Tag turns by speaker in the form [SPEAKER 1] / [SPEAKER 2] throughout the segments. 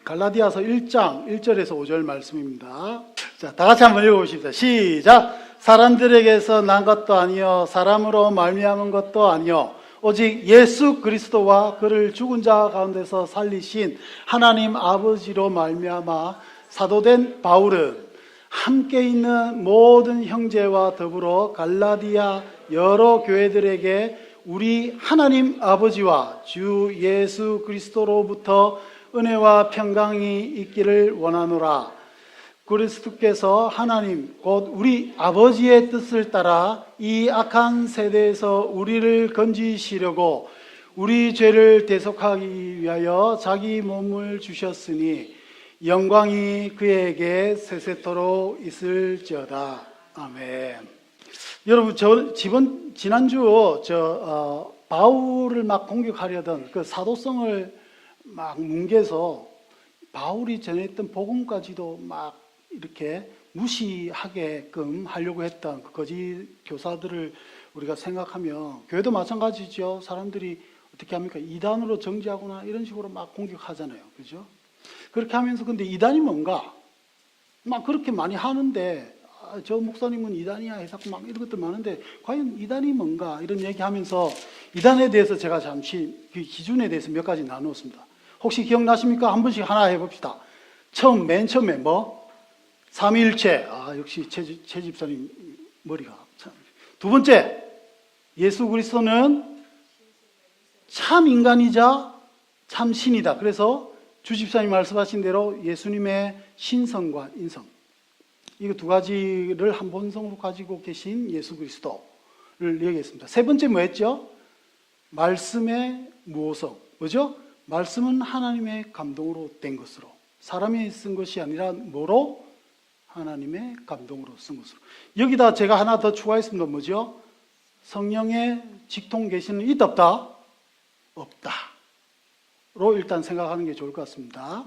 [SPEAKER 1] 갈라디아서 1장 1절에서 5절 말씀입니다. 자, 다 같이 한번 읽어보십시다. 시작. 사람들에게서 난 것도 아니요 사람으로 말미암은 것도 아니요 오직 예수 그리스도와 그를 죽은 자 가운데서 살리신 하나님 아버지로 말미암아 사도된 바울은 함께 있는 모든 형제와 더불어 갈라디아 여러 교회들에게 우리 하나님 아버지와 주 예수 그리스도로부터 은혜와 평강이 있기를 원하노라. 그리스도께서 하나님 곧 우리 아버지의 뜻을 따라 이 악한 세대에서 우리를 건지시려고 우리 죄를 대속하기 위하여 자기 몸을 주셨으니 영광이 그에게 세세토록 있을지어다. 아멘. 여러분, 지난주 바울을 막 공격하려던 그 사도성을 막 뭉개서 바울이 전했던 복음까지도 막 이렇게 무시하게끔 하려고 했던 그 거짓 교사들을 우리가 생각하면 교회도 마찬가지죠. 사람들이 어떻게 합니까? 이단으로 정죄하거나 이런 식으로 막 공격하잖아요. 그죠? 그렇게 하면서 근데 이단이 뭔가? 막 그렇게 많이 하는데 저 목사님은 이단이야 해서 막 이런 것들 많은데 과연 이단이 뭔가? 이런 얘기하면서 이단에 대해서 제가 잠시 그 기준에 대해서 몇 가지 나누었습니다. 혹시 기억나십니까? 한 번씩 하나 해봅시다. 맨 처음에 뭐? 삼위일체. 역시 최 집사님 머리가 참. 두 번째, 예수 그리스도는 참 인간이자 참 신이다. 그래서 주 집사님 말씀하신 대로 예수님의 신성과 인성, 이거 두 가지를 한 본성으로 가지고 계신 예수 그리스도를 얘기했습니다. 세 번째 뭐였죠? 말씀의 무오성. 뭐죠? 말씀은 하나님의 감동으로 된 것으로, 사람이 쓴 것이 아니라 뭐로? 하나님의 감동으로 쓴 것으로. 여기다 제가 하나 더 추가했습니다. 뭐죠? 성령의 직통 계시는 있다 없다? 없다 로 일단 생각하는 게 좋을 것 같습니다.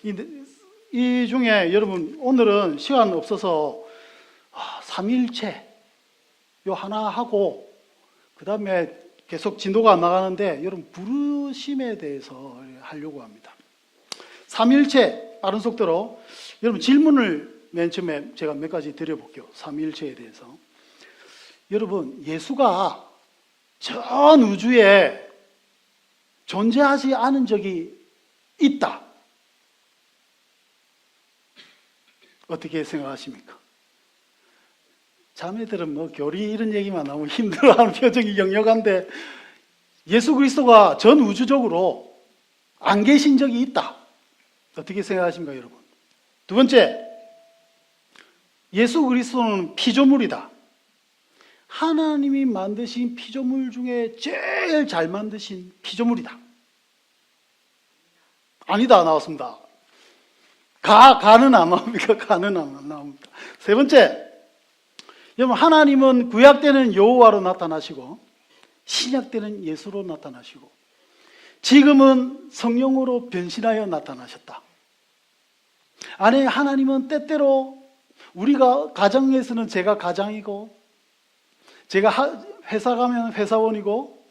[SPEAKER 1] 이 중에 여러분 오늘은 시간 없어서 삼위일체 요 하나 하고 그 다음에 계속 진도가 나가는데 여러분 부르심에 대해서 하려고 합니다. 삼위일체 빠른 속도로 여러분 질문을 맨 처음에 제가 몇 가지 드려볼게요. 삼위일체에 대해서. 여러분 예수가 전 우주에 존재하지 않은 적이 있다. 어떻게 생각하십니까? 자매들은 뭐 교리 이런 얘기만 나오면 힘들어하는 표정이 역력한데 예수 그리스도가 전 우주적으로 안 계신 적이 있다. 어떻게 생각하십니까, 여러분? 두 번째, 예수 그리스도는 피조물이다. 하나님이 만드신 피조물 중에 제일 잘 만드신 피조물이다. 아니다 나왔습니다. 가는 안 나옵니까? 가는 안 나옵니다. 세 번째, 여러분 하나님은 구약 때는 여호와로 나타나시고 신약 때는 예수로 나타나시고 지금은 성령으로 변신하여 나타나셨다. 아니 하나님은 때때로 우리가 가정에서는 제가 가장이고 제가 회사 가면 회사원이고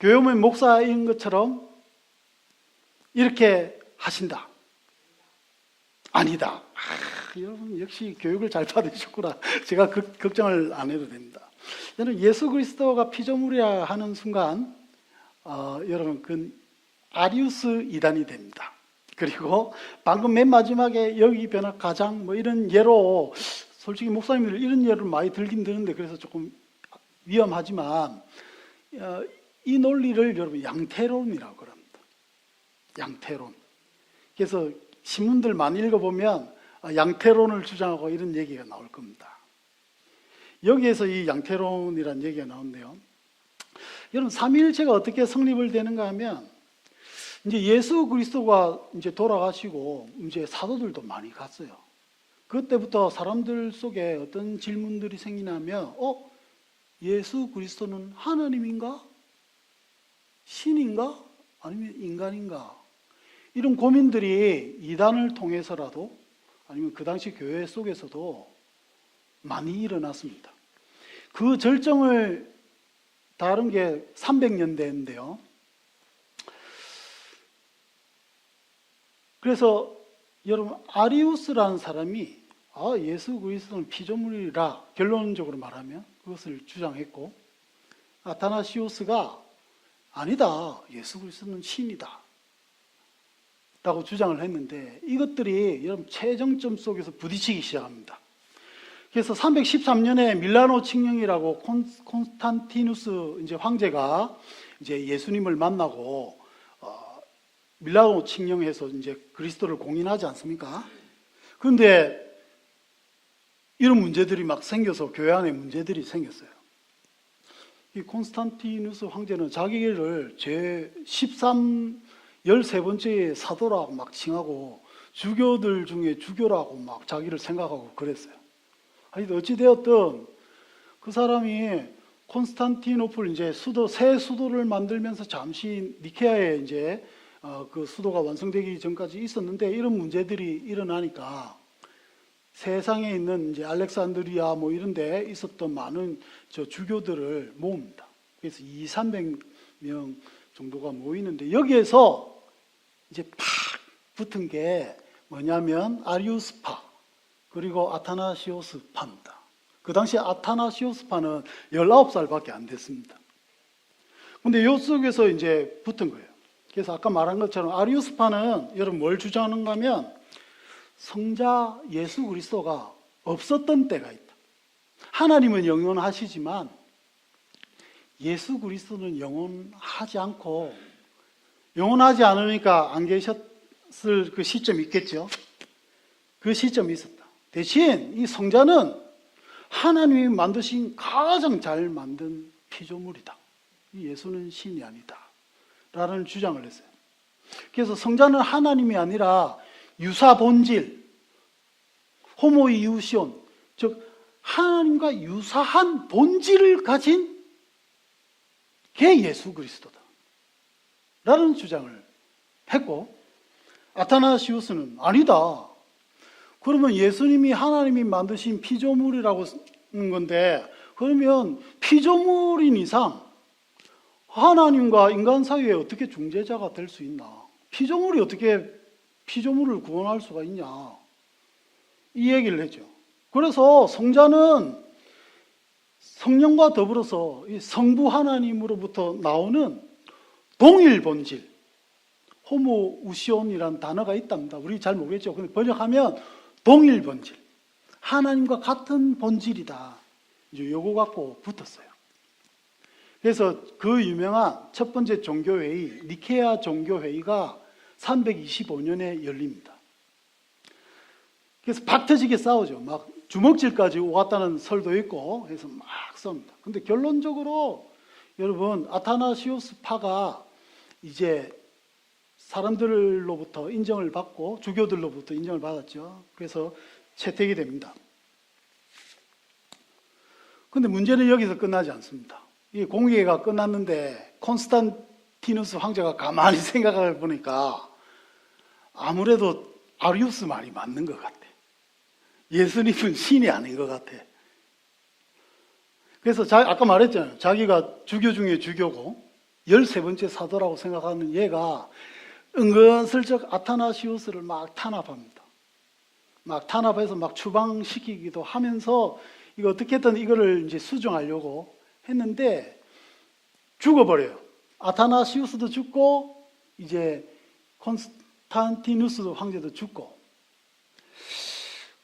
[SPEAKER 1] 교회 오면 목사인 것처럼 이렇게 하신다. 아니다. 여러분 역시 교육을 잘 받으셨구나. 제가 걱정을 안 해도 됩니다. 여러분 예수 그리스도가 피조물이라 하는 순간 여러분 그 아리우스 이단이 됩니다. 그리고 방금 맨 마지막에 여기 변화 가장 뭐 이런 예로 솔직히 목사님들 이런 예를 많이 들긴 드는데 그래서 조금 위험하지만 이 논리를 여러분 양태론이라고 합니다. 양태론. 그래서 신문들 많이 읽어보면 양태론을 주장하고 이런 얘기가 나올 겁니다. 여기에서 이 양태론이라는 얘기가 나오는데요. 여러분 삼위일체가 어떻게 성립을 되는가 하면 이제 예수 그리스도가 이제 돌아가시고 이제 사도들도 많이 갔어요. 그때부터 사람들 속에 어떤 질문들이 생기냐면 예수 그리스도는 하나님인가? 신인가? 아니면 인간인가? 이런 고민들이 이단을 통해서라도 아니면 그 당시 교회 속에서도 많이 일어났습니다. 그 절정을 다룬 게 300년대인데요. 그래서 여러분 아리우스라는 사람이 예수 그리스도는 피조물이라 결론적으로 말하면 그것을 주장했고, 아타나시오스가 아니다, 예수 그리스도는 신이다 라고 주장을 했는데, 이것들이 여러분 최정점 속에서 부딪히기 시작합니다. 그래서 313년에 밀라노 칙령이라고 콘스탄티누스 이제 황제가 이제 예수님을 만나고 밀라노 칙령해서 이제 그리스도를 공인하지 않습니까? 그런데 이런 문제들이 막 생겨서 교회 안에 문제들이 생겼어요. 이 콘스탄티누스 황제는 자기를 제13 13번째 사도라고 막 칭하고 주교들 중에 주교라고 막 자기를 생각하고 그랬어요. 하여튼 어찌되었든 그 사람이 콘스탄티노플 이제 새 수도를 만들면서 잠시 니케아에 이제 그 수도가 완성되기 전까지 있었는데, 이런 문제들이 일어나니까 세상에 있는 이제 알렉산드리아 뭐 이런 데 있었던 많은 주교들을 모읍니다. 그래서 200~300명 정도가 모이는데, 여기에서 이제 팍 붙은 게 뭐냐면 아리우스파 그리고 아타나시오스파입니다. 그 당시 아타나시오스파는 19살밖에 안 됐습니다. 근데 요 속에서 이제 붙은 거예요. 그래서 아까 말한 것처럼 아리우스파는 여러분 뭘 주장하는가 하면 성자 예수 그리스도가 없었던 때가 있다. 하나님은 영원하시지만 예수 그리스도는 영원하지 않고, 영원하지 않으니까 안 계셨을 그 시점이 있겠죠. 그 시점이 있었다. 대신 이 성자는 하나님이 만드신 가장 잘 만든 피조물이다. 이 예수는 신이 아니다 라는 주장을 했어요. 그래서 성자는 하나님이 아니라 유사 본질, 호모이우시온, 즉 하나님과 유사한 본질을 가진 게 예수 그리스도다 라는 주장을 했고, 아타나시우스는 아니다, 그러면 예수님이 하나님이 만드신 피조물이라고 하는 건데, 그러면 피조물인 이상 하나님과 인간 사이에 어떻게 중재자가 될 수 있나? 피조물이 어떻게 피조물을 구원할 수가 있냐? 이 얘기를 했죠. 그래서 성자는 성령과 더불어서 이 성부 하나님으로부터 나오는 동일 본질, 호모우시온이라는 단어가 있답니다. 우리 잘 모르겠죠. 근데 번역하면 동일 본질, 하나님과 같은 본질이다, 이제 요거 갖고 붙었어요. 그래서 그 유명한 첫 번째 종교회의, 니케아 종교회의가 325년에 열립니다. 그래서 박터지게 싸우죠. 막 주먹질까지 오갔다는 설도 있고 해서 막 싸웁니다. 근데 결론적으로 여러분 아타나시오스파가 이제 사람들로부터 인정을 받고, 주교들로부터 인정을 받았죠. 그래서 채택이 됩니다. 근데 문제는 여기서 끝나지 않습니다. 이 공의회가 끝났는데 콘스탄티누스 황제가 가만히 생각해 보니까 아무래도 아리우스 말이 맞는 것 같아. 예수님은 신이 아닌 것 같아. 그래서 아까 말했잖아요. 자기가 주교 중에 주교고 13번째 사도라고 생각하는 얘가 은근슬쩍 아타나시우스를 막 탄압합니다. 막 탄압해서 막 추방시키기도 하면서 이거 어떻게든 이거를 이제 수정하려고 했는데 죽어버려요. 아타나시우스도 죽고 이제 콘스탄티누스 황제도 죽고.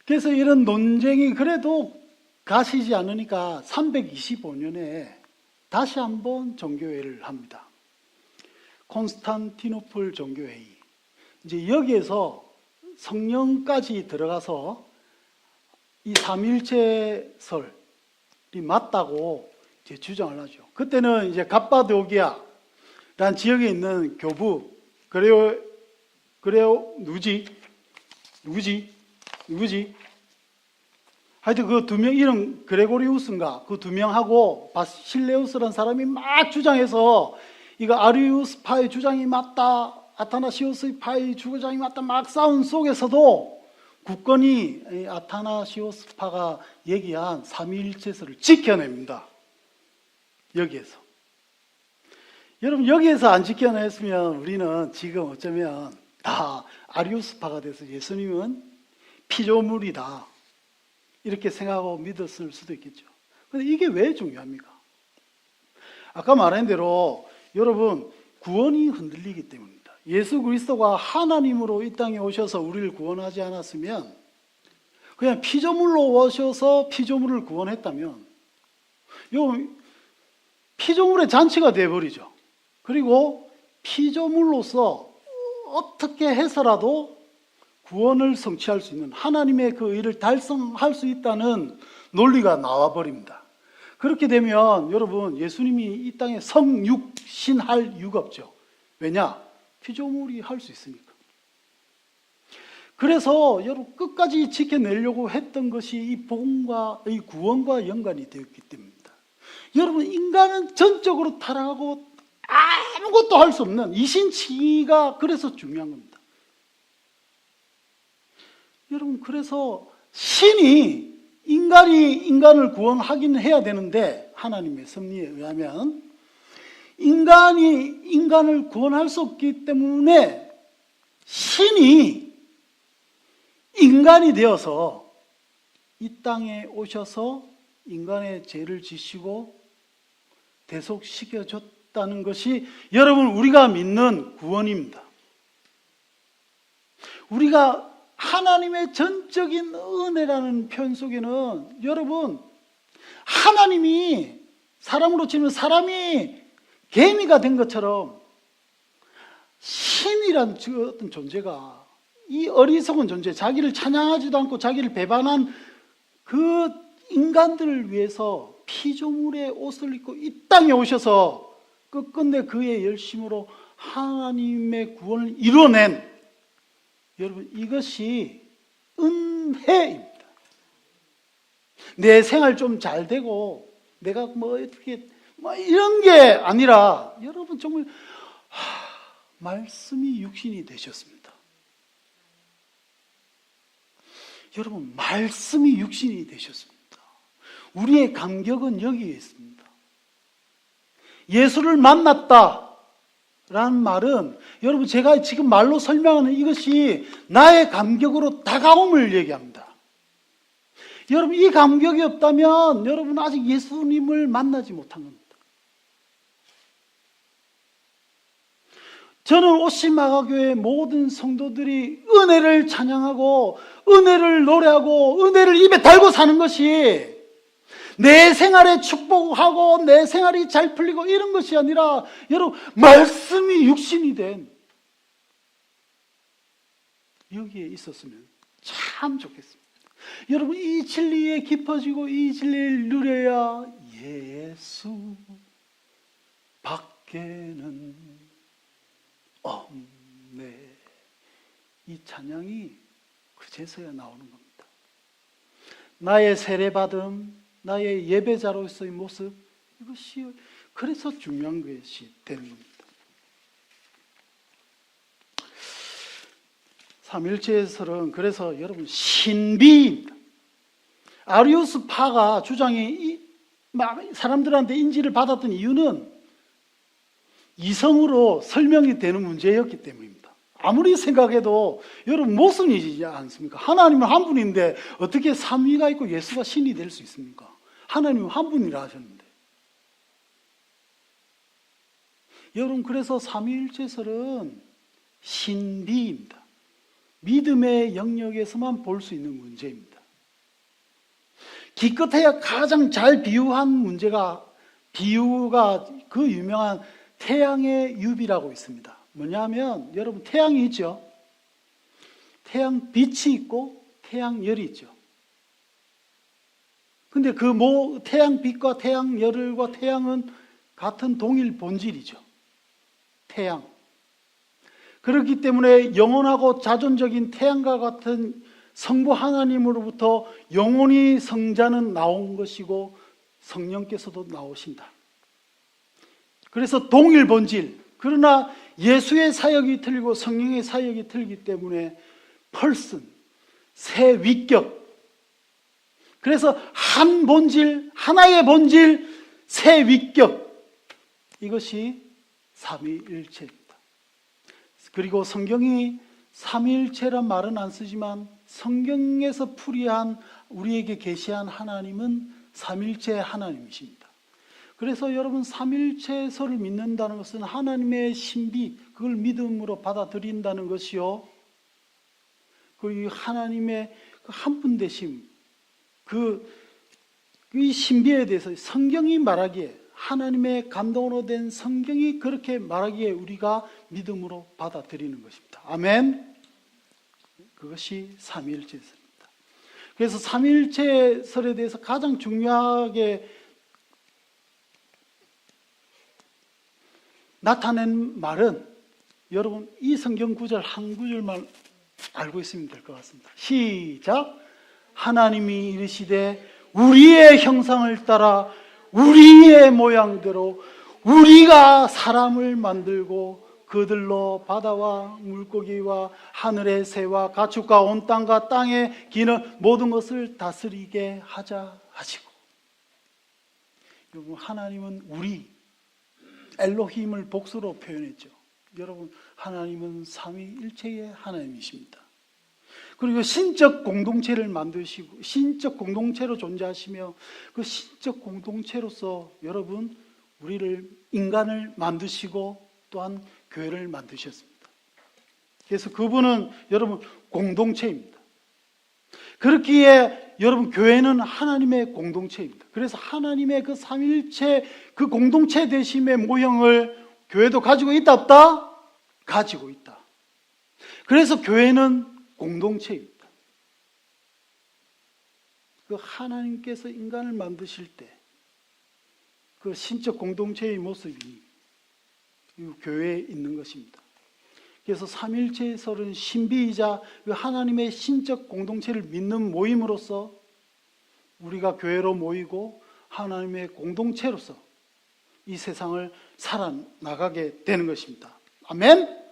[SPEAKER 1] 그래서 이런 논쟁이 그래도 가시지 않으니까 325년에 다시 한번 종교회의를 합니다. 콘스탄티노플 종교회의. 이제 여기에서 성령까지 들어가서 이 삼일체설이 맞다고 이제 주장을 하죠. 그때는 이제 갑바도기아라는 지역에 있는 교부, 그래요 누구지? 하여튼 그 두 명, 이름 그레고리우스인가 그 두 명하고 바실레우스라는 사람이 막 주장해서 이거 아리우스파의 주장이 맞다, 아타나시오스의 파의 주장이 맞다, 막 싸운 속에서도 굳건히 아타나시오스파가 얘기한 삼위일체설을 지켜냅니다. 여기에서. 여러분, 여기에서 안 지켜냈으면 우리는 지금 어쩌면 다 아리우스파가 돼서 예수님은 피조물이다 이렇게 생각하고 믿었을 수도 있겠죠. 그런데 이게 왜 중요합니까? 아까 말한 대로 여러분 구원이 흔들리기 때문입니다. 예수 그리스도가 하나님으로 이 땅에 오셔서 우리를 구원하지 않았으면 그냥 피조물로 오셔서 피조물을 구원했다면 요 피조물의 잔치가 되어버리죠. 그리고 피조물로서 어떻게 해서라도 구원을 성취할 수 있는 하나님의 그 의를 달성할 수 있다는 논리가 나와버립니다. 그렇게 되면 여러분 예수님이 이 땅에 성육신할 이유가 없죠. 왜냐? 피조물이 할 수 있으니까. 그래서 여러분 끝까지 지켜내려고 했던 것이 이 복음과 이 구원과 연관이 되었기 때문입니다. 여러분 인간은 전적으로 타락하고 아무것도 할 수 없는 이신치가 그래서 중요한 겁니다. 여러분 그래서 신이 인간이 인간을 구원하긴 해야 되는데 하나님의 섭리에 의하면 인간이 인간을 구원할 수 없기 때문에 신이 인간이 되어서 이 땅에 오셔서 인간의 죄를 지시고 대속시켜줬다는 것이 여러분 우리가 믿는 구원입니다. 우리가 하나님의 전적인 은혜라는 표현 속에는 여러분 하나님이 사람으로 치면 사람이 개미가 된 것처럼 신이란 어떤 존재가 이 어리석은 존재, 자기를 찬양하지도 않고 자기를 배반한 그 인간들을 위해서 피조물의 옷을 입고 이 땅에 오셔서 끝끝내 그의 열심으로 하나님의 구원을 이뤄낸 여러분 이것이 은혜입니다. 내 생활 좀 잘 되고 내가 뭐 어떻게 뭐 이런 게 아니라 여러분 정말 말씀이 육신이 되셨습니다. 여러분 말씀이 육신이 되셨습니다. 우리의 감격은 여기에 있습니다. 예수를 만났다 라는 말은 여러분 제가 지금 말로 설명하는 이것이 나의 감격으로 다가옴을 얘기합니다. 여러분 이 감격이 없다면 여러분 아직 예수님을 만나지 못한 겁니다. 저는 오시마가교회 모든 성도들이 은혜를 찬양하고 은혜를 노래하고 은혜를 입에 달고 사는 것이 내 생활에 축복하고 내 생활이 잘 풀리고 이런 것이 아니라 여러분 말씀이 육신이 된 여기에 있었으면 참 좋겠습니다. 여러분 이 진리에 깊어지고 이 진리를 누려야 예수 밖에는 없네 이 찬양이 그제서야 나오는 겁니다. 나의 세례받음 나의 예배자로서의 모습 이것이 그래서 중요한 것이 되는 겁니다. 삼일체설은 그래서 여러분 신비입니다. 아리우스파가 주장이 사람들한테 인지를 받았던 이유는 이성으로 설명이 되는 문제였기 때문입니다. 아무리 생각해도 여러분 모순이지 않습니까? 하나님은 한 분인데 어떻게 삼위가 있고 예수가 신이 될 수 있습니까? 하나님은 한 분이라 하셨는데. 여러분 그래서 삼위일체설은 신비입니다. 믿음의 영역에서만 볼 수 있는 문제입니다. 기껏해야 가장 잘 비유가 그 유명한 태양의 유비라고 있습니다. 뭐냐면 여러분 태양이 있죠. 태양 빛이 있고 태양열이 있죠. 근데 그 태양 빛과 태양 열과 태양은 같은 동일 본질이죠. 태양. 그렇기 때문에 영원하고 자존적인 태양과 같은 성부 하나님으로부터 영원히 성자는 나온 것이고 성령께서도 나오신다. 그래서 동일 본질. 그러나 예수의 사역이 틀리고 성령의 사역이 틀리기 때문에 펄슨, 새 위격. 그래서 한 본질, 하나의 본질, 새 위격. 이것이 삼위일체입니다. 그리고 성경이 삼위일체란 말은 안 쓰지만 성경에서 풀이한 우리에게 계시한 하나님은 삼위일체 하나님이십니다. 그래서 여러분 삼위일체서를 믿는다는 것은 하나님의 신비, 그걸 믿음으로 받아들인다는 것이요. 그리고 하나님의 한 분 되심, 이 신비에 대해서 성경이 말하기에, 하나님의 감동으로 된 성경이 그렇게 말하기에 우리가 믿음으로 받아들이는 것입니다. 아멘. 그것이 삼위일체설입니다. 그래서 삼위일체설에 대해서 가장 중요하게 나타낸 말은, 여러분 이 성경 구절 한 구절만 알고 있으면 될 것 같습니다. 시작. 하나님이 이르시되 우리의 형상을 따라 우리의 모양대로 우리가 사람을 만들고 그들로 바다와 물고기와 하늘의 새와 가축과 온 땅과 땅에 기는 모든 것을 다스리게 하자 하시고. 여러분 하나님은 우리, 엘로힘을 복수로 표현했죠. 여러분 하나님은 삼위일체의 하나님이십니다. 그리고 신적 공동체를 만드시고 신적 공동체로 존재하시며 그 신적 공동체로서 여러분 우리를, 인간을 만드시고 또한 교회를 만드셨습니다. 그래서 그분은 여러분 공동체입니다. 그렇기에 여러분 교회는 하나님의 공동체입니다. 그래서 하나님의 그 삼위일체 그 공동체 되심의 모형을 교회도 가지고 있다 없다? 가지고 있다. 그래서 교회는 공동체입니다. 그 하나님께서 인간을 만드실 때 그 신적 공동체의 모습이 이 교회에 있는 것입니다. 그래서 삼위일체설은 신비이자 하나님의 신적 공동체를 믿는 모임으로써 우리가 교회로 모이고 하나님의 공동체로서 이 세상을 살아나가게 되는 것입니다. 아멘?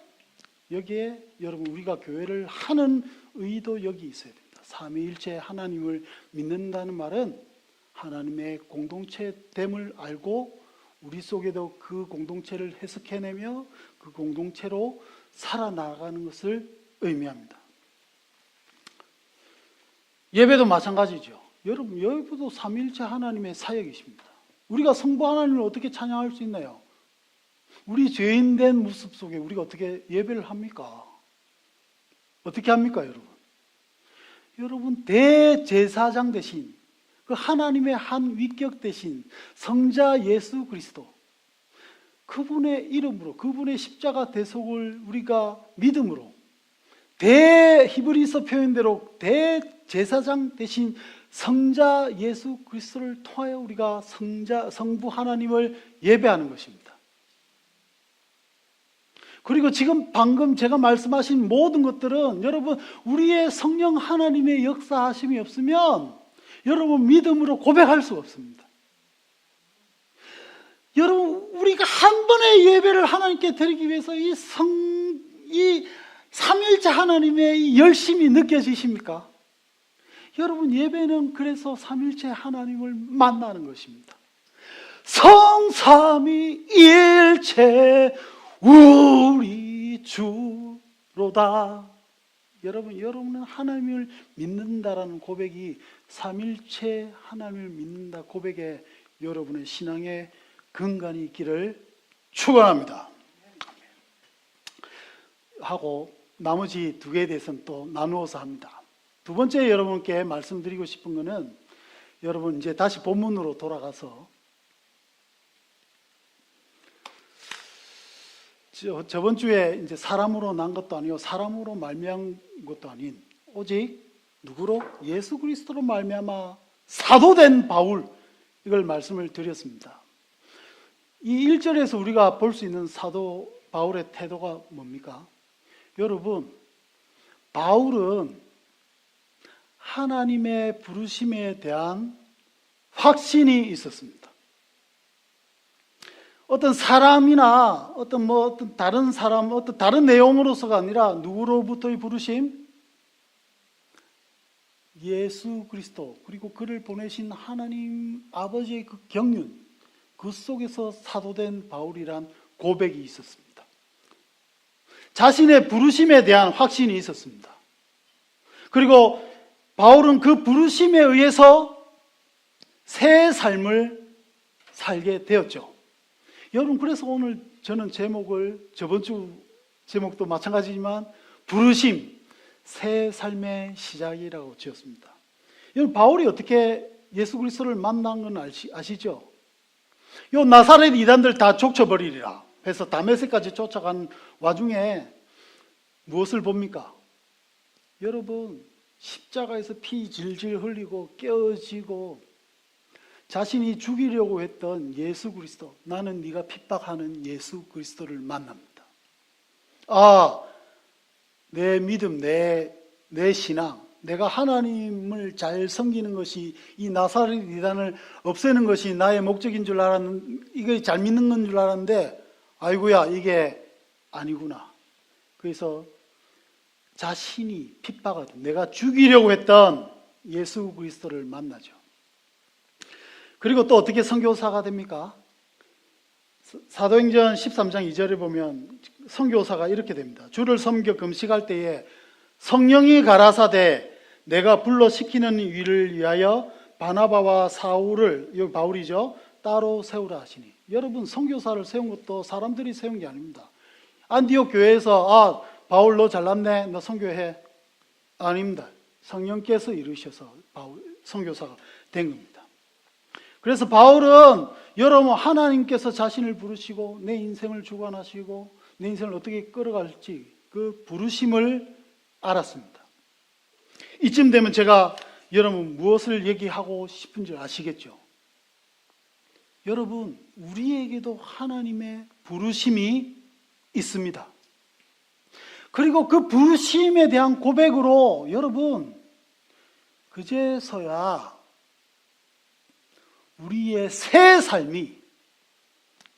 [SPEAKER 1] 여기에 여러분 우리가 교회를 하는 의도 여기 있어야 됩니다. 삼위일체 하나님을 믿는다는 말은 하나님의 공동체됨을 알고 우리 속에도 그 공동체를 해석해내며 그 공동체로 살아나가는 것을 의미합니다. 예배도 마찬가지죠. 여러분 예배도 삼위일체 하나님의 사역이십니다. 우리가 성부 하나님을 어떻게 찬양할 수 있나요? 우리 죄인된 모습 속에 우리가 어떻게 예배를 합니까? 어떻게 합니까, 여러분? 여러분 대제사장 대신 그 하나님의 한 위격 대신 성자 예수 그리스도, 그분의 이름으로, 그분의 십자가 대속을 우리가 믿음으로 히브리서 표현대로 대제사장 대신 성자 예수 그리스도를 통하여 우리가 성부 하나님을 예배하는 것입니다. 그리고 지금 방금 제가 말씀하신 모든 것들은 여러분 우리의 성령 하나님의 역사하심이 없으면 여러분 믿음으로 고백할 수가 없습니다. 여러분 우리가 한 번의 예배를 하나님께 드리기 위해서 이 삼위일체 하나님의 이 열심이 느껴지십니까? 여러분 예배는 그래서 삼위일체 하나님을 만나는 것입니다. 성삼위일체 우리 주로다. 여러분은 하나님을 믿는다라는 고백이 삼위일체 하나님을 믿는다 고백에 여러분의 신앙의 근간이 있기를 축원합니다. 하고 나머지 두 개에 대해서는 또 나누어서 합니다. 두 번째 여러분께 말씀드리고 싶은 것은, 여러분 이제 다시 본문으로 돌아가서 저번 주에 이제 사람으로 난 것도 아니고 사람으로 말미암은 것도 아닌 오직 누구로? 예수 그리스도로 말미암아 사도된 바울, 이걸 말씀을 드렸습니다. 이 1절에서 우리가 볼 수 있는 사도 바울의 태도가 뭡니까? 여러분, 바울은 하나님의 부르심에 대한 확신이 있었습니다. 어떤 사람이나 어떤 다른 사람, 어떤 다른 내용으로서가 아니라 누구로부터의 부르심? 예수 그리스도, 그리고 그를 보내신 하나님 아버지의 그 경륜, 그 속에서 사도된 바울이란 고백이 있었습니다. 자신의 부르심에 대한 확신이 있었습니다. 그리고 바울은 그 부르심에 의해서 새 삶을 살게 되었죠. 여러분, 그래서 오늘 저는 제목을, 저번 주 제목도 마찬가지지만 부르심, 새 삶의 시작이라고 지었습니다. 여러분, 바울이 어떻게 예수 그리스도를 만난 건 아시죠? 요 나사렛 이단들 다 족쳐버리리라 해서 다메섹까지 쫓아간 와중에 무엇을 봅니까? 여러분, 십자가에서 피 질질 흘리고 깨어지고 자신이 죽이려고 했던 예수 그리스도, 나는 네가 핍박하는 예수 그리스도를 만납니다. 아, 내 믿음, 내 신앙, 내가 하나님을 잘 섬기는 것이, 이 나사렛 이단을 없애는 것이 나의 목적인 줄 알았는데, 이게 잘 믿는 건 줄 알았는데, 아이고야, 이게 아니구나. 그래서 자신이 핍박하던, 내가 죽이려고 했던 예수 그리스도를 만나죠. 그리고 또 어떻게 선교사가 됩니까? 사도행전 13장 2절에 보면 선교사가 이렇게 됩니다. 주를 섬겨 금식할 때에 성령이 가라사대 내가 불러 시키는 일을 위하여 바나바와 사울을, 여기 바울이죠, 따로 세우라 하시니. 여러분, 선교사를 세운 것도 사람들이 세운 게 아닙니다. 안디옥 교회에서 바울 너 잘났네, 너 선교해. 아닙니다. 성령께서 이루셔서 선교사가 된 겁니다. 그래서 바울은 여러분, 하나님께서 자신을 부르시고 내 인생을 주관하시고 내 인생을 어떻게 끌어갈지 그 부르심을 알았습니다. 이쯤 되면 제가 여러분 무엇을 얘기하고 싶은지 아시겠죠? 여러분, 우리에게도 하나님의 부르심이 있습니다. 그리고 그 부르심에 대한 고백으로 여러분, 그제서야 우리의 새 삶이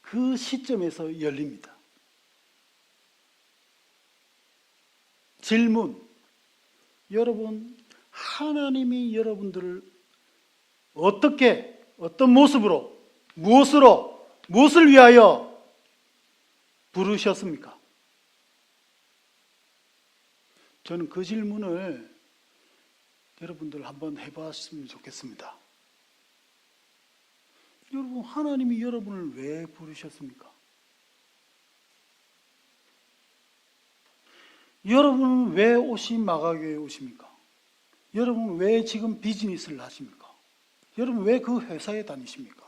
[SPEAKER 1] 그 시점에서 열립니다. 질문, 여러분, 하나님이 여러분들을 어떻게, 어떤 모습으로, 무엇으로, 무엇을 위하여 부르셨습니까? 저는 그 질문을 여러분들 한번 해봤으면 좋겠습니다. 여러분, 하나님이 여러분을 왜 부르셨습니까? 여러분은 왜 옷이 마가교회에 오십니까? 여러분은 왜 지금 비즈니스를 하십니까? 여러분 왜 그 회사에 다니십니까?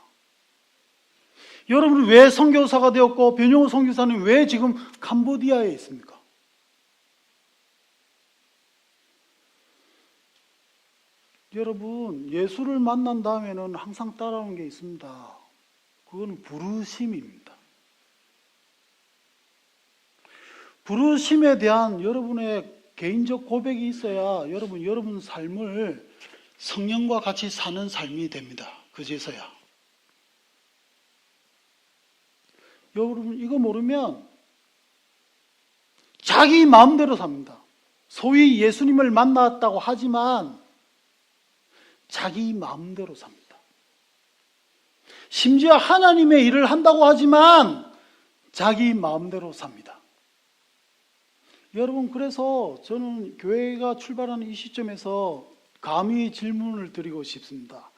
[SPEAKER 1] 여러분은 왜 선교사가 되었고 변용호 선교사는 왜 지금 캄보디아에 있습니까? 여러분, 예수를 만난 다음에는 항상 따라오는 게 있습니다. 그건 부르심입니다. 부르심에 대한 여러분의 개인적 고백이 있어야 여러분 삶을 성령과 같이 사는 삶이 됩니다. 그제서야. 여러분, 이거 모르면 자기 마음대로 삽니다. 소위 예수님을 만났다고 하지만 자기 마음대로 삽니다. 심지어 하나님의 일을 한다고 하지만 자기 마음대로 삽니다. 여러분, 그래서 저는 교회가 출발하는 이 시점에서 감히 질문을 드리고 싶습니다.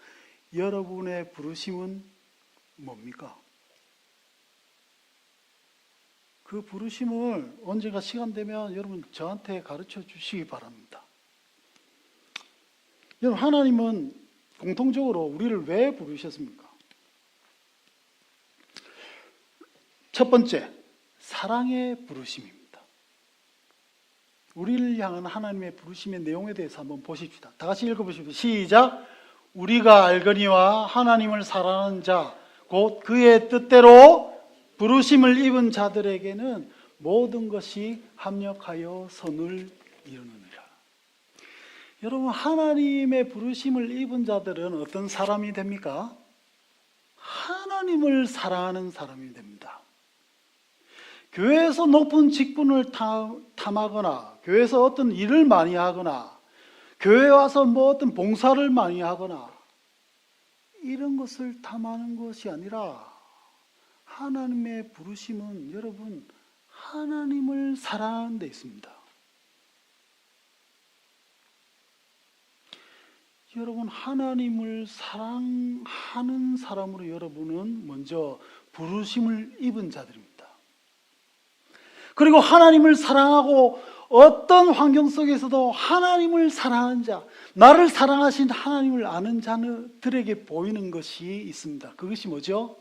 [SPEAKER 1] 여러분의 부르심은 뭡니까? 그 부르심을 언젠가 시간 되면 여러분 저한테 가르쳐 주시기 바랍니다. 여러분, 하나님은 공통적으로 우리를 왜 부르셨습니까? 첫 번째, 사랑의 부르심입니다. 우리를 향한 하나님의 부르심의 내용에 대해서 한번 보십시다. 다 같이 읽어보십시오. 시작. 우리가 알거니와 하나님을 사랑하는 자, 곧 그의 뜻대로 부르심을 입은 자들에게는 모든 것이 합력하여 선을 이루느니라. 여러분, 하나님의 부르심을 입은 자들은 어떤 사람이 됩니까? 하나님을 사랑하는 사람이 됩니다. 교회에서 높은 직분을 탐하거나, 교회에서 어떤 일을 많이 하거나, 교회에 와서 어떤 봉사를 많이 하거나, 이런 것을 탐하는 것이 아니라, 하나님의 부르심은 여러분, 하나님을 사랑하는 데 있습니다. 여러분, 하나님을 사랑하는 사람으로 여러분은 먼저 부르심을 입은 자들입니다. 그리고 하나님을 사랑하고 어떤 환경 속에서도 하나님을 사랑하는 자, 나를 사랑하신 하나님을 아는 자들에게 보이는 것이 있습니다. 그것이 뭐죠?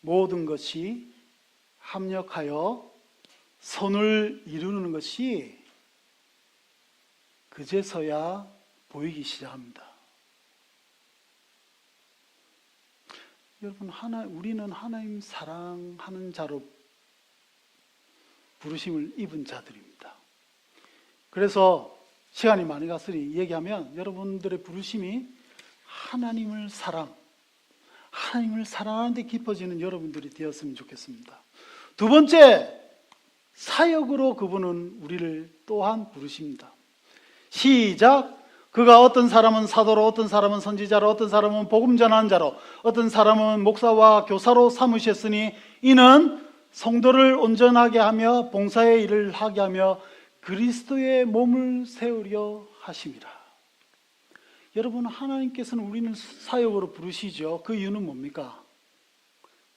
[SPEAKER 1] 모든 것이 합력하여 선을 이루는 것이 그제서야 보이기 시작합니다. 여러분, 우리는 하나님 사랑하는 자로 부르심을 입은 자들입니다. 그래서 시간이 많이 갔으니 얘기하면 여러분들의 부르심이 하나님을 사랑하는 데 깊어지는 여러분들이 되었으면 좋겠습니다. 두 번째, 사역으로 그분은 우리를 또한 부르십니다. 시작! 그가 어떤 사람은 사도로, 어떤 사람은 선지자로, 어떤 사람은 복음 전하는 자로, 어떤 사람은 목사와 교사로 삼으셨으니 이는 성도를 온전하게 하며 봉사의 일을 하게 하며 그리스도의 몸을 세우려 하심이라. 여러분, 하나님께서는 우리는 사역으로 부르시죠. 그 이유는 뭡니까?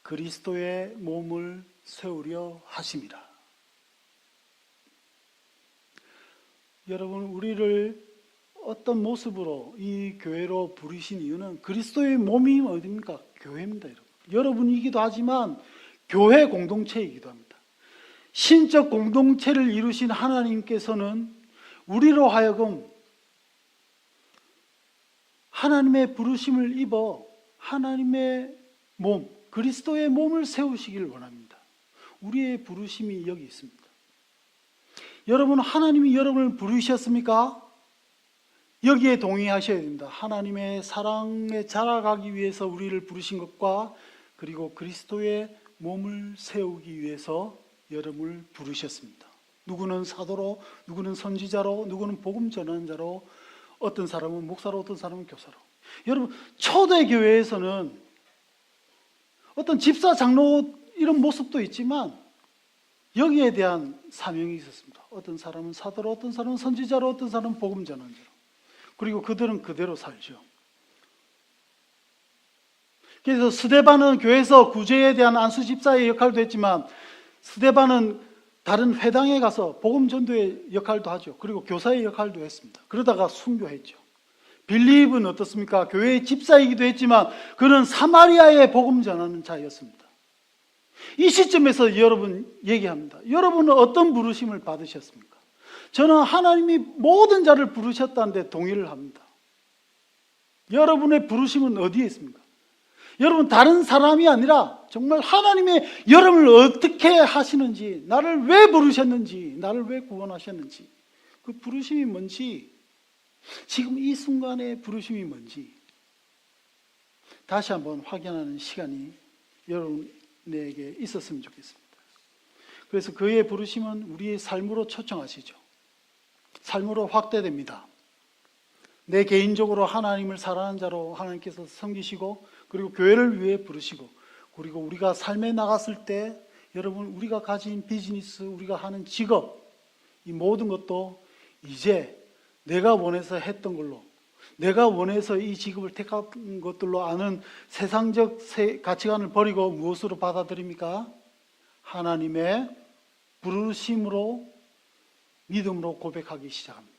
[SPEAKER 1] 그리스도의 몸을 세우려 하심이라. 여러분, 우리를 어떤 모습으로 이 교회로 부르신 이유는 그리스도의 몸이 어디입니까? 교회입니다. 여러분이기도 하지만 교회 공동체이기도 합니다. 신적 공동체를 이루신 하나님께서는 우리로 하여금 하나님의 부르심을 입어 하나님의 몸, 그리스도의 몸을 세우시길 원합니다. 우리의 부르심이 여기 있습니다. 여러분, 하나님이 여러분을 부르셨습니까? 여기에 동의하셔야 됩니다. 하나님의 사랑에 자라가기 위해서 우리를 부르신 것과 그리고 그리스도의 몸을 세우기 위해서 여러분을 부르셨습니다. 누구는 사도로, 누구는 선지자로, 누구는 복음 전하는 자로, 어떤 사람은 목사로, 어떤 사람은 교사로. 여러분, 초대교회에서는 어떤 집사, 장로 이런 모습도 있지만 여기에 대한 사명이 있었습니다. 어떤 사람은 사도로, 어떤 사람은 선지자로, 어떤 사람은 복음 전하는 자로. 그리고 그들은 그대로 살죠. 그래서 스데반은 교회에서 구제에 대한 안수 집사의 역할도 했지만 스데반은 다른 회당에 가서 복음 전도의 역할도 하죠. 그리고 교사의 역할도 했습니다. 그러다가 순교했죠. 빌립은 어떻습니까? 교회의 집사이기도 했지만 그는 사마리아에 복음 전하는 자였습니다. 이 시점에서 여러분 얘기합니다. 여러분은 어떤 부르심을 받으셨습니까? 저는 하나님이 모든 자를 부르셨다는데 동의를 합니다. 여러분의 부르심은 어디에 있습니까? 여러분, 다른 사람이 아니라 정말 하나님의 여러분을 어떻게 하시는지, 나를 왜 부르셨는지, 나를 왜 구원하셨는지, 그 부르심이 뭔지, 지금 이 순간의 부르심이 뭔지 다시 한번 확인하는 시간이 여러분에게 있었으면 좋겠습니다. 그래서 그의 부르심은 우리의 삶으로 초청하시죠. 삶으로 확대됩니다. 내 개인적으로 하나님을 사랑하는 자로 하나님께서 섬기시고, 그리고 교회를 위해 부르시고, 그리고 우리가 삶에 나갔을 때 여러분, 우리가 가진 비즈니스, 우리가 하는 직업, 이 모든 것도 이제 내가 원해서 했던 걸로, 내가 원해서 이 직업을 택한 것들로 아는 세상적 가치관을 버리고 무엇으로 받아들입니까? 하나님의 부르심으로, 믿음으로 고백하기 시작합니다.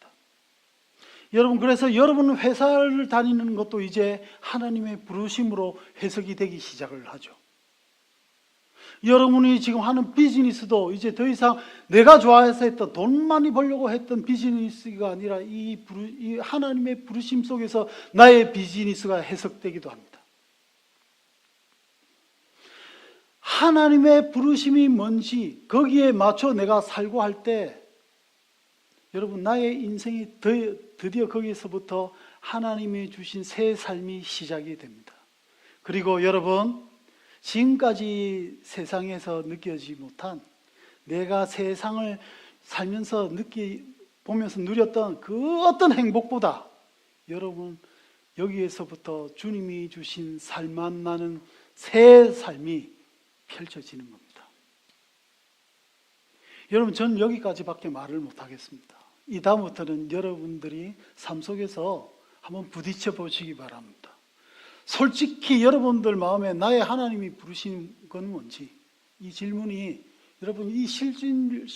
[SPEAKER 1] 여러분, 그래서 여러분 회사를 다니는 것도 이제 하나님의 부르심으로 해석이 되기 시작을 하죠. 여러분이 지금 하는 비즈니스도 이제 더 이상 내가 좋아해서 했던, 돈 많이 벌려고 했던 비즈니스가 아니라 이 하나님의 부르심 속에서 나의 비즈니스가 해석되기도 합니다. 하나님의 부르심이 뭔지 거기에 맞춰 내가 살고 할 때 여러분, 나의 인생이 드디어 거기에서부터 하나님이 주신 새 삶이 시작이 됩니다. 그리고 여러분, 지금까지 세상에서 느껴지지 못한, 내가 세상을 살면서 보면서 누렸던 그 어떤 행복보다 여러분, 여기에서부터 주님이 주신 살맛 나는 새 삶이 펼쳐지는 겁니다. 여러분, 전 여기까지밖에 말을 못하겠습니다. 이 다음부터는 여러분들이 삶 속에서 한번 부딪혀 보시기 바랍니다. 솔직히 여러분들 마음에 나의 하나님이 부르신 건 뭔지, 이 질문이, 여러분, 이 실존적인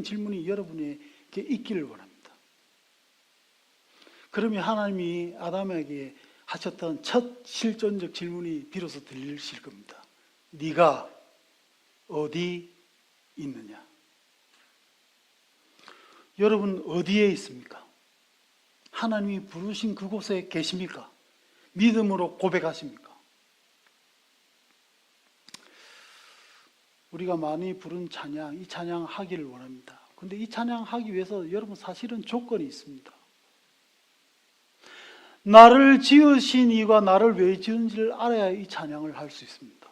[SPEAKER 1] 질문이 여러분에게 있기를 원합니다. 그러면 하나님이 아담에게 하셨던 첫 실존적 질문이 비로소 들리실 겁니다. 네가 어디 있느냐? 여러분, 어디에 있습니까? 하나님이 부르신 그곳에 계십니까? 믿음으로 고백하십니까? 우리가 많이 부른 찬양, 이 찬양 하기를 원합니다. 근데 이 찬양 하기 위해서 여러분, 사실은 조건이 있습니다. 나를 지으신 이가 나를 왜 지은지를 알아야 이 찬양을 할 수 있습니다.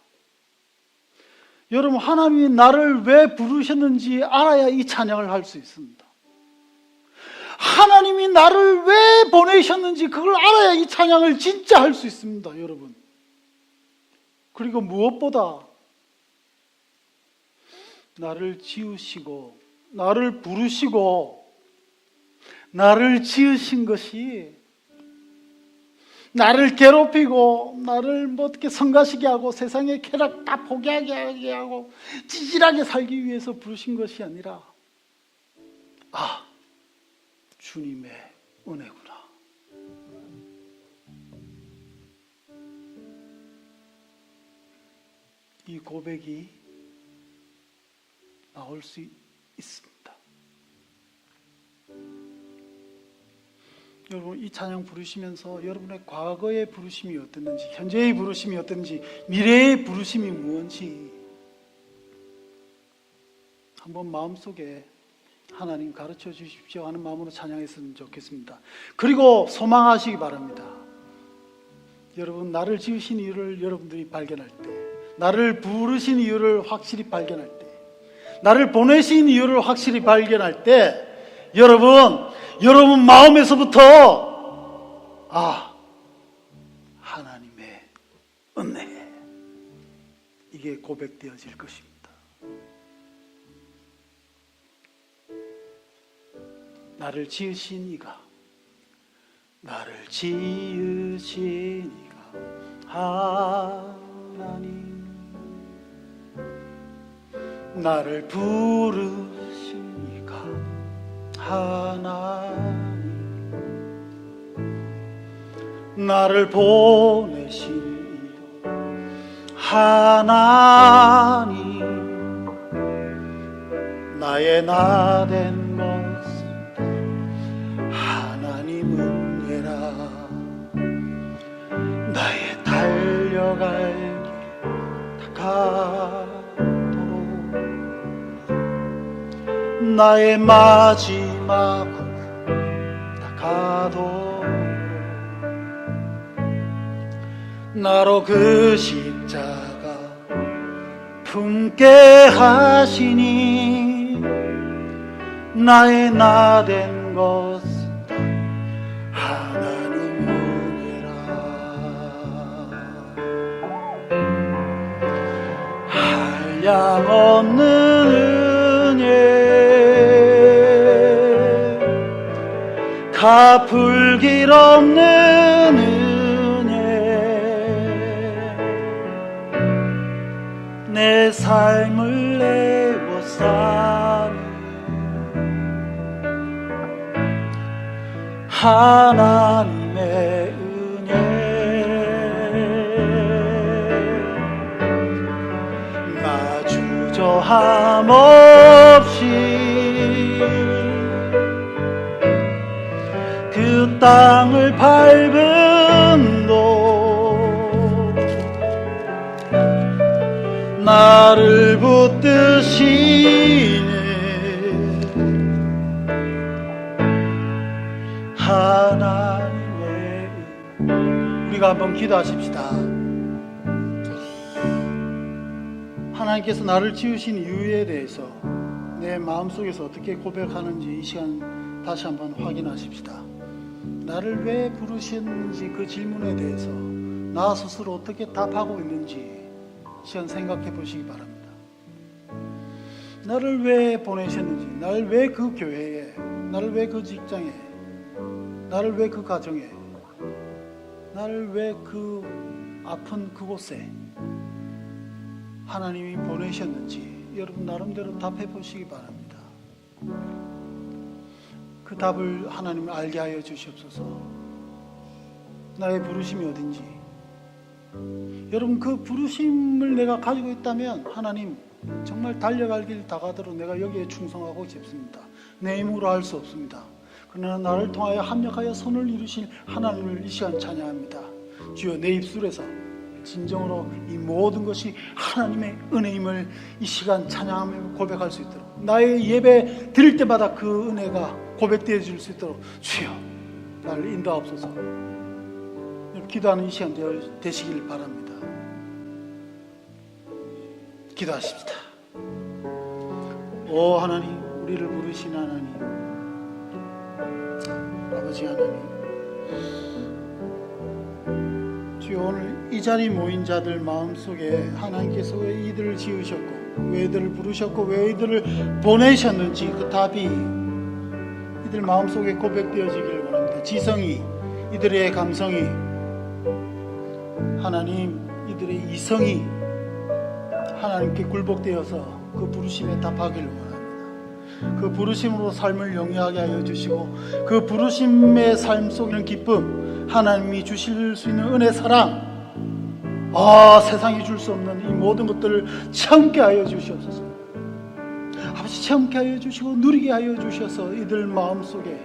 [SPEAKER 1] 여러분, 하나님이 나를 왜 부르셨는지 알아야 이 찬양을 할 수 있습니다. 하나님이 나를 왜 보내셨는지 그걸 알아야 이 찬양을 진짜 할 수 있습니다, 여러분. 그리고 무엇보다 나를 지으시고 나를 부르시고 나를 지으신 것이 나를 괴롭히고 나를 뭐 어떻게 성가시게 하고 세상의 쾌락 다 포기하게 하고 찌질하게 살기 위해서 부르신 것이 아니라, 아, 주님의 은혜구나. 이 고백이 나올 수 있습니다. 여러분, 이 찬양 부르시면서 여러분의 과거의 부르심이 어땠는지, 현재의 부르심이 어땠는지, 미래의 부르심이 무엇인지 한번 마음속에 하나님 가르쳐 주십시오 하는 마음으로 찬양했으면 좋겠습니다. 그리고 소망하시기 바랍니다. 여러분, 나를 지으신 이유를 여러분들이 발견할 때, 나를 부르신 이유를 확실히 발견할 때, 나를 보내신 이유를 확실히 발견할 때, 여러분 마음에서부터, 아, 하나님의 은혜, 이게 고백되어질 것입니다. 나를 지으신 이가, 나를 지으신 이가 하나님, 나를 부르신 이가 하나님, 나를 보내신 이가 하나님, 나의 나 된 것은 하나님 은혜라. 나의 달려갈 길 다가도록, 나의 마지막 다가도록 나로 그 십자가 품게 하시니, 나의 나 된 것은 하나님 은혜라. 한량없는 은혜, 갚을 길 없는 은혜, 내 삶을 내워 사는 하나님의 은혜, 나 주저함 없이 그 땅을 밟은 도 나를 붙드시네 하나님의. 우리가 한번 기도하십시다. 하나님께서 나를 지으신 이유에 대해서 내 마음속에서 어떻게 고백하는지 이 시간 다시 한번 확인하십시다. 나를 왜 부르셨는지 그 질문에 대해서 나 스스로 어떻게 답하고 있는지 시간 생각해 보시기 바랍니다. 나를 왜 보내셨는지, 나를 왜 그 교회에, 나를 왜 그 직장에, 나를 왜 그 가정에, 나를 왜 그 아픈 그곳에 하나님이 보내셨는지 여러분 나름대로 답해 보시기 바랍니다. 그 답을 하나님 알게 하여 주시옵소서. 나의 부르심이 어딘지, 여러분 그 부르심을 내가 가지고 있다면 하나님 정말 달려갈 길 다가도록 내가 여기에 충성하고 싶습니다. 내 힘으로 할 수 없습니다. 그러나 나를 통하여 합력하여 선을 이루신 하나님을 이 시간 찬양합니다. 주여, 내 입술에서 진정으로 이 모든 것이 하나님의 은혜임을 이 시간 찬양하며 고백할 수 있도록, 나의 예배 드릴 때마다 그 은혜가 고백되어 줄 수 있도록 주여 나를 인도하옵소서. 기도하는 이 시간 되시길 바랍니다. 기도하십시다. 오 하나님, 우리를 부르신 하나님, 아버지 하나님, 주여 오늘 이 자리에 모인 자들 마음속에 하나님께서 왜 이들을 지으셨고 왜 이들을 부르셨고 왜 이들을 보내셨는지 그 답이 이들 마음속에 고백되어지기를 원합니다. 지성이, 이들의 감성이, 하나님 이들의 이성이 하나님께 굴복되어서 그 부르심에 답하기를 원합니다. 그 부르심으로 삶을 영위하게 하여 주시고 그 부르심의 삶 속에는 기쁨, 하나님이 주실 수 있는 은혜, 사랑, 세상이 줄 수 없는 이 모든 것들을 체험케 하여 주시옵소서. 아버지, 체험케 하여 주시고 누리게 하여 주셔서 이들 마음속에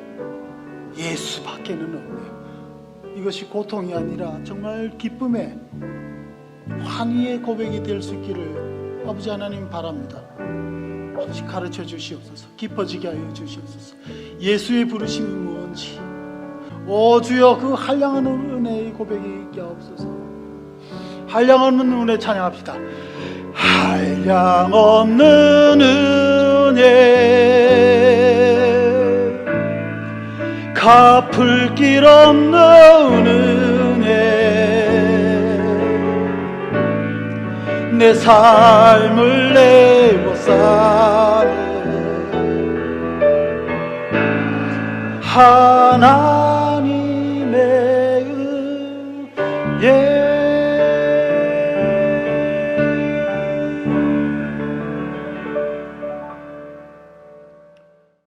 [SPEAKER 1] 예수밖에는 없네요. 이것이 고통이 아니라 정말 기쁨의, 환희의 고백이 될 수 있기를 아버지 하나님 바랍니다. 아버지, 가르쳐 주시옵소서. 깊어지게 하여 주시옵소서. 예수의 부르심이 무엇인지, 오 주여, 그 한량없는 은혜의 고백이 있게 하옵소서. 한량없는 은혜 찬양합시다. 한량없는 은혜, 갚을 길 없는 은혜, 내 삶을 내고 사네 하나님